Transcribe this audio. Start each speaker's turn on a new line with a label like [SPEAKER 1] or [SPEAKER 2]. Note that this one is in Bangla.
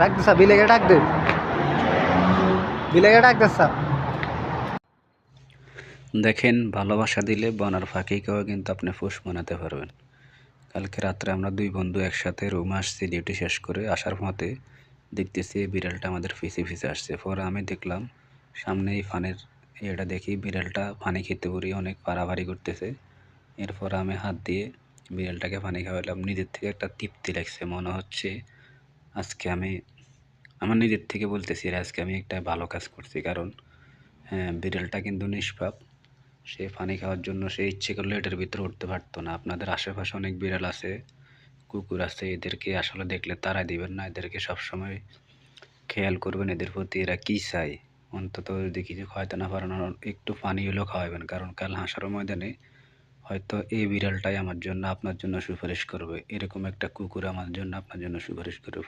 [SPEAKER 1] ডাক দিছা বিলেকে ডাক দে, বিলেকে ডাক দিছা।
[SPEAKER 2] দেখেন, ভালোবাসা দিলে বনার ফাঁকিকেও কিন্তু আপনি ফুস বানাতে পারবেন। কালকে রাত্রে আমরা দুই বন্ধু একসাথে রুমে আসছি, ডিউটি শেষ করে আসার পথে দেখতেছি এই বিড়ালটা আমাদের পিছে পিছে আসছে। পরে আমি দেখলাম সামনে এই ফানের এটা দেখি বিড়ালটা পানি খেতে পড়ি অনেক পাড়াপাড়ি করতেছে। এরপর আমি হাত দিয়ে বিড়ালটাকে পানি খাওয়ালাম। নিজের থেকে একটা তৃপ্তি লাগছে, মনে হচ্ছে আজকে আমি আমার নিজের থেকে বলতেছি আজকে আমি একটা ভালো কাজ করছি। কারণ হ্যাঁ, বিড়ালটা কিন্তু নিষ্পাপ। সে পানি খাওয়ার জন্য সে ইচ্ছে করলে এটার ভিতরে উঠতে পারতো না। আপনাদের আশেপাশে অনেক বিড়াল আছে, কুকুর আছে, এদেরকে আসলে দেখলে তাড়াই দিবেন না। এদেরকে সবসময় খেয়াল করবেন এদের প্রতি, এরা কী চায়। অন্তত যদি কিছু খাওয়াতে না পারেন একটু পানি হলেও খাওয়াবেন, কারণ কাল হাসার ময়দানে হয়তো এই বিড়ালটাই আমার জন্য আপনার জন্য সুপারিশ করবে। এরকম একটা কুকুর আমার জন্য আপনার জন্য সুপারিশ করবে।